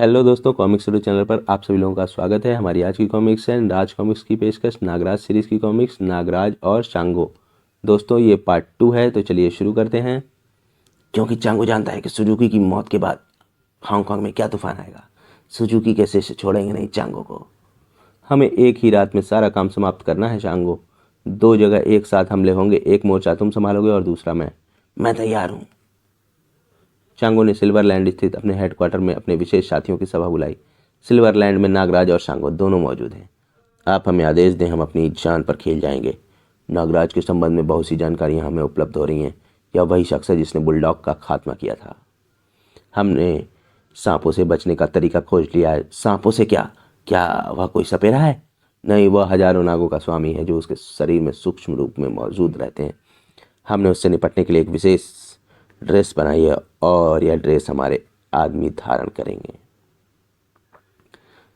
Hello दोस्तों, comics studio channel पर आप सभी लोगों का स्वागत है। हमारी आज की कॉमिक्स है राज कॉमिक्स की पेशकश नागराज सीरीज़ की कॉमिक्स नागराज और चांगो। दोस्तों ये पार्ट 2 है, तो चलिए शुरू करते हैं। क्योंकि चांगो जानता है कि सुजुकी की मौत के बाद हांगकांग में क्या तूफान आएगा। सुजुकी कैसे से छोड़ेंगे नहीं चांगो को। हमें एक ही रात में सारा काम समाप्त करना है चांगो। 2 जगह एक साथ हमले होंगे, एक मोर्चा तुम संभालोगे और दूसरा मैं तैयार हूँ। चांगो ने सिल्वरलैंड स्थित अपने हेडक्वार्टर में अपने विशेष साथियों की सभा बुलाई। सिल्वरलैंड में नागराज और चांगो दोनों मौजूद हैं। आप हमें आदेश दें, हम अपनी जान पर खेल जाएंगे। नागराज के संबंध में बहुत सी जानकारियां हमें उपलब्ध हो रही हैं। यह वही शख्स है जिसने बुलडॉग का खात्मा किया था। हमने सांपों से बचने का तरीका खोज लिया है। सांपों से क्या? क्या वह कोई सपेरा है? नहीं, वह हजारों नागों का स्वामी है जो उसके शरीर में सूक्ष्म रूप में मौजूद रहते हैं। हमने उससे निपटने के लिए एक विशेष ड्रेस बनाई है और यह ड्रेस हमारे आदमी धारण करेंगे।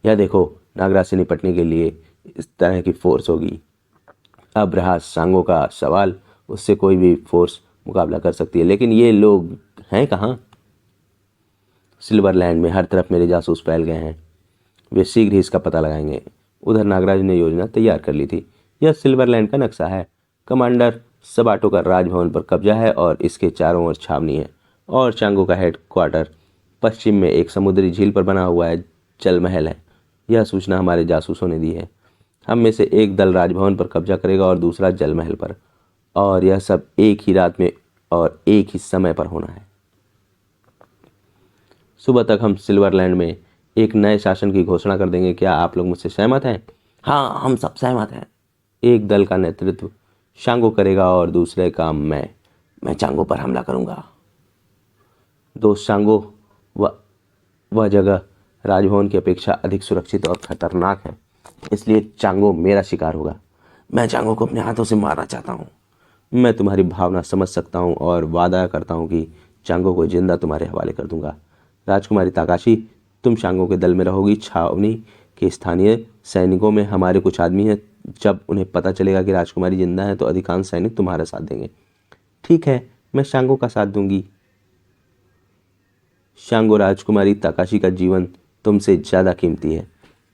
यह देखो, नागराज से निपटने के लिए इस तरह की फोर्स होगी। अब रहा सांगो का सवाल, उससे कोई भी फोर्स मुकाबला कर सकती है, लेकिन ये लोग हैं कहाँ? सिल्वरलैंड में हर तरफ मेरे जासूस फैल गए हैं। वे शीघ्र ही इसका पता लगाएंगे। उधर नागराज ने योजना तैयार कर ली थी। यह सिल्वरलैंड का नक्शा है। कमांडर सबाटो का राजभवन पर कब्जा है और इसके चारों ओर छावनी है। और चांगो का हेड क्वार्टर पश्चिम में एक समुद्री झील पर बना हुआ है, जल महल है। यह सूचना हमारे जासूसों ने दी है। हम में से एक दल राजभवन पर कब्जा करेगा और दूसरा जल महल पर, और यह सब एक ही रात में और एक ही समय पर होना है। सुबह तक हम सिल्वरलैंड में एक नए शासन की घोषणा कर देंगे। क्या आप लोग मुझसे सहमत हैं? हाँ, हम सब सहमत हैं। एक दल का नेतृत्व शांगो करेगा और दूसरे का मैं चांगो पर हमला करूंगा। दोस्त शांगो, वह जगह राजभवन की अपेक्षा अधिक सुरक्षित और खतरनाक है, इसलिए चांगो मेरा शिकार होगा। मैं चांगो को अपने हाथों से मारना चाहता हूँ। मैं तुम्हारी भावना समझ सकता हूँ और वादा करता हूँ कि चांगो को जिंदा तुम्हारे हवाले कर दूंगा। राजकुमारी ताकाशी, तुम शांगो के दल में रहोगी। छावनी के स्थानीय सैनिकों में हमारे कुछ आदमी हैं। जब उन्हें पता चलेगा कि राजकुमारी जिंदा है तो अधिकांश सैनिक तुम्हारा साथ देंगे। ठीक है, मैं शांगो का साथ दूंगी। शांगो, राजकुमारी ताकाशी का जीवन तुमसे ज़्यादा कीमती है।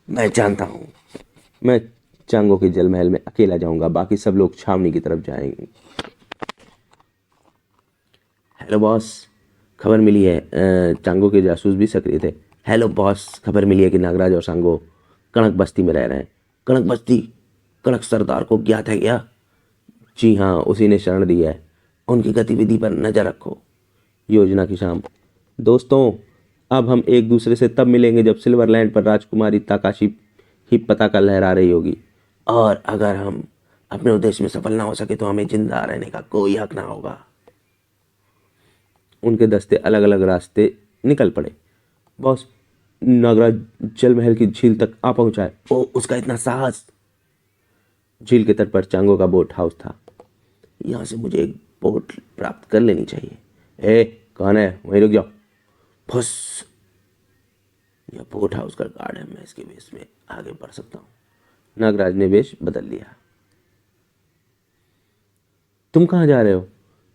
मैं जानता हूँ। मैं चांगो के जल महल में अकेला जाऊंगा, बाकी सब लोग छावनी की तरफ जाएंगे। हेलो बॉस, खबर मिली है चांगो के जासूस भी सक्रिय थे। हेलो बॉस, खबर मिली है कि नागराज और सांगो कणक बस्ती में रह रहे हैं। कणक बस्ती? कणक सरदार को ज्ञात है क्या? जी हाँ, उसी ने शरण दी है। उनकी गतिविधि पर नजर रखो। योजना की शाम। दोस्तों, अब हम एक दूसरे से तब मिलेंगे जब सिल्वरलैंड पर राजकुमारी ताकाशी ही पताका लहरा रही होगी। और अगर हम अपने उद्देश्य में सफल ना हो सके तो हमें जिंदा रहने का कोई हक ना होगा। उनके दस्ते अलग अलग रास्ते निकल पड़े। बॉस, नागराज जल महल की झील तक आ पहुंचा है। ओ, उसका इतना साहस! झील के तट पर चांगो का बोट हाउस था। यहाँ से मुझे एक बोट प्राप्त कर लेनी चाहिए। ए, कौन है? वहीं रुक जाओ। फुस! यह बोट हाउस का गार्ड है। मैं इसके वेश में आगे बढ़ सकता हूँ। नागराज ने वेश बदल लिया। तुम कहाँ जा रहे हो?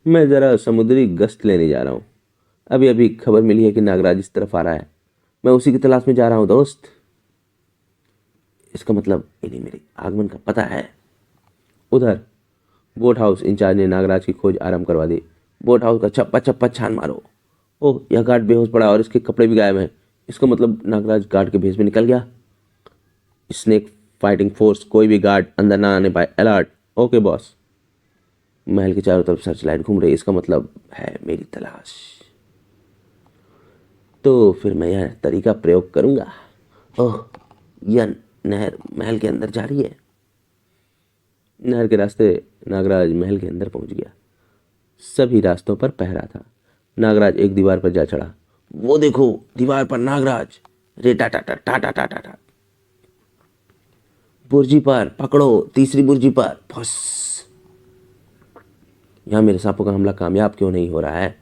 मैं जरा समुद्री गश्त लेने जा रहा हूँ। अभी अभी खबर मिली है कि नागराज इस तरफ आ रहा है। मैं उसी की तलाश में जा रहा हूँ दोस्त। इसका मतलब इन्हें मेरे आगमन का पता है। उधर बोट हाउस इंचार्ज ने नागराज की खोज आरंभ करवा दी। बोट हाउस का छप्पा छप्पा छान मारो। ओह, यह गार्ड बेहोश पड़ा और इसके कपड़े भी गायब हैं। इसका मतलब नागराज गार्ड के भेष में निकल गया। स्नेक फाइटिंग फोर्स, कोई भी गार्ड अंदर ना आने पाए। अलर्ट। Okay boss. महल के चारों तरफ सर्च लाइट घूम रही, इसका मतलब है मेरी तलाश। तो फिर मैं यह तरीका प्रयोग करूंगा। ओह, यह नहर महल के अंदर जा रही है। नहर के रास्ते नागराज महल के अंदर पहुंच गया। सभी रास्तों पर पहरा था। नागराज एक दीवार पर जा चढ़ा। वो देखो, दीवार पर नागराज। रे टाटा टाटा टाटा टाटा। बुर्जी पर पकड़ो, तीसरी बुर्जी पर। फुस! यहाँ मेरे सांपों का हमला कामयाब क्यों नहीं हो रहा है?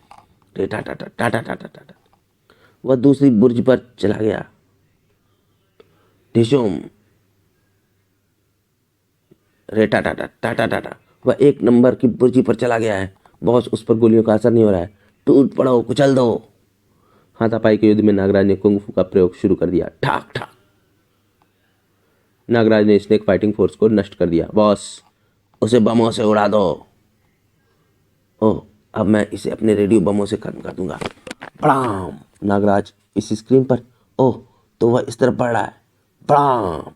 रे टाटा टाटा टाटा टाटा। वह दूसरी बुर्ज पर चला गया। ढिशुम! रे टाटा टाटा टाटा। वह 1 नंबर की बुर्जी पर चला गया है। बॉस, उस पर गोलियों का असर नहीं हो रहा है। टूट पड़ो, कुचल दो। हाथापाई के युद्ध में नागराज ने कुंग फू का प्रयोग शुरू कर दिया। ठाक ठाक नागराज ने स्नेक फाइटिंग फोर्स को नष्ट कर दिया। बॉस, उसे बमों से उड़ा दो। ओह, अब मैं इसे अपने रेडियो बमों से खत्म कर दूंगा। बड़ाम! नागराज इस स्क्रीन पर, ओह, तो वह इस तरफ बढ़ रहा है। बड़ाम!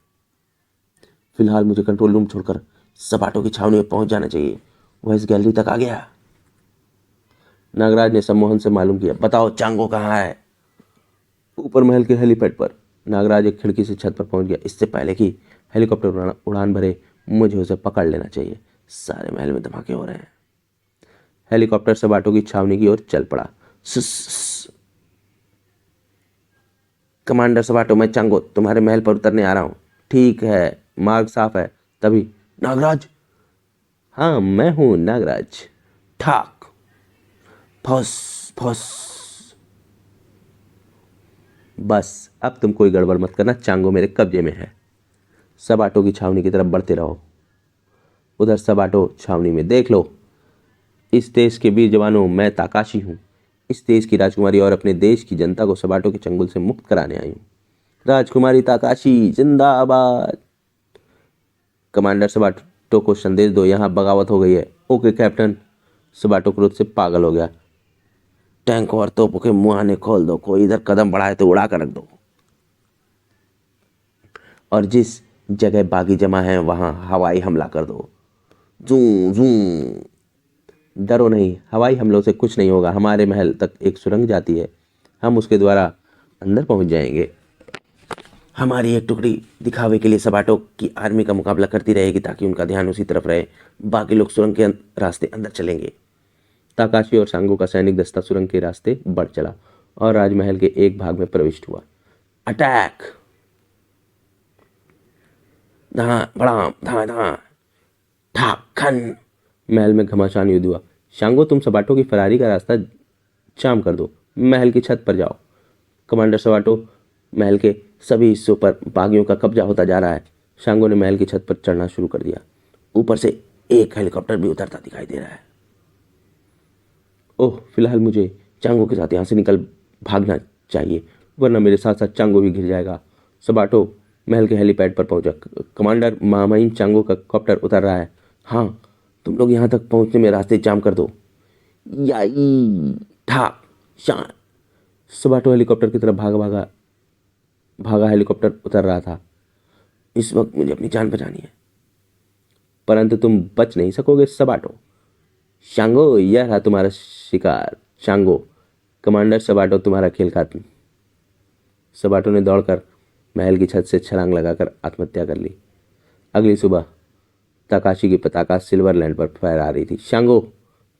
फिलहाल मुझे कंट्रोल रूम छोड़कर सपाटों की छावनी में पहुंच जाना चाहिए। वह इस गैलरी तक आ गया। नागराज ने सम्मोहन से मालूम किया। बताओ, चांगो कहाँ है? ऊपर महल के हेलीपैड पर। नागराज एक खिड़की से छत पर पहुंच गया। इससे पहले कि हेलीकॉप्टर उड़ान भरे, मुझे उसे पकड़ लेना चाहिए। सारे महल में धमाके हो रहे हैं। हेलीकॉप्टर सबाटों की छावनी की ओर चल पड़ा। कमांडर सबाटो, मैं चांगो तुम्हारे महल पर उतरने आ रहा हूँ। ठीक है, मार्ग साफ है। तभी नागराज, हाँ मैं हूँ नागराज। ठाक फौस फौस। बस अब तुम कोई गड़बड़ मत करना, चांगो मेरे कब्जे में है। सबाटो की छावनी की तरफ बढ़ते रहो। उधर सबाटो छावनी में देख लो। इस देश के वीर जवानों, मैं ताकाशी हूँ। इस देश की राजकुमारी और अपने देश की जनता को सबाटो के चंगुल से मुक्त कराने आई हूँ। राजकुमारी ताकाशी जिंदाबाद। कमांडर सबाटो को संदेश दो, यहाँ बगावत हो गई है। Okay captain. सबाटो क्रोध से पागल हो गया। टैंक और तोपों के मुहाने खोल दो। कोई इधर कदम बढ़ाए तो उड़ा कर रख दो। और जिस जगह बागी जमा है वहां हवाई हमला कर दो। जू जू। डरो नहीं, हवाई हमलों से कुछ नहीं होगा। हमारे महल तक एक सुरंग जाती है, हम उसके द्वारा अंदर पहुंच जाएंगे। हमारी एक टुकड़ी दिखावे के लिए सबाटो की आर्मी का मुकाबला करती रहेगी ताकि उनका ध्यान उसी तरफ रहे। बाकी लोग सुरंग के रास्ते अंदर चलेंगे। ताकाशी और सांगो का सैनिक दस्ता सुरंग के रास्ते बढ़ चला और राजमहल के एक भाग में प्रविष्ट हुआ। अटैक! धा बड़ा धा धा ठाक खन। महल में घमासान युद्ध हुआ। शांगो, तुम सबाटो की फरारी का रास्ता जाम कर दो। महल की छत पर जाओ। कमांडर सबाटो, महल के सभी हिस्सों पर बागियों का कब्जा होता जा रहा है। शांगो ने महल की छत पर चढ़ना शुरू कर दिया। ऊपर से एक हेलीकॉप्टर भी उतरता दिखाई दे रहा है। ओह, फिलहाल मुझे चांगो के साथ यहाँ से निकल भागना चाहिए, वरना मेरे साथ साथ चांगो भी घिर जाएगा। सबाटो महल के हेलीपैड पर पहुंचा। कमांडर, महामहिम चांगो का कॉप्टर उतर रहा है। हाँ, तुम लोग यहाँ तक पहुंचने में रास्ते जाम कर दो। याई ठाक शान। सबाटो हेलीकॉप्टर की तरफ भागा हेलीकॉप्टर उतर रहा था। इस वक्त मुझे अपनी जान बचानी है, परंतु तुम बच नहीं सकोगे सबाटो। शांगो, यह रहा तुम्हारा शिकार। शांगो, कमांडर सबाटो तुम्हारा खेल खत्म। सबाटो ने दौड़कर महल की छत से छलांग लगाकर आत्महत्या कर ली। अगली सुबह ताकाशी की पताका सिल्वरलैंड पर फहरा रही थी। शांगो,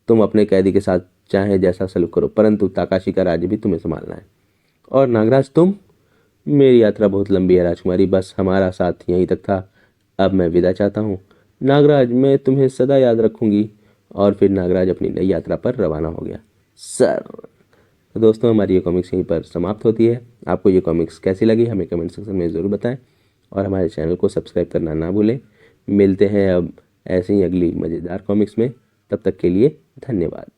तुम अपने कैदी के साथ चाहे जैसा सलूक करो, परंतु ताकाशी का राज्य भी तुम्हें संभालना है। और नागराज, तुम? मेरी यात्रा बहुत लंबी है राजकुमारी, बस हमारा साथ यहीं तक था। अब मैं विदा चाहता हूँ। नागराज, मैं तुम्हें सदा याद रखूंगी। और फिर नागराज अपनी नई यात्रा पर रवाना हो गया। सर, तो दोस्तों, हमारी ये कॉमिक्स यहीं पर समाप्त होती है। आपको ये कॉमिक्स कैसी लगी हमें कमेंट सेक्शन में ज़रूर बताएं और हमारे चैनल को सब्सक्राइब करना ना भूलें। मिलते हैं अब ऐसे ही अगली मज़ेदार कॉमिक्स में। तब तक के लिए धन्यवाद।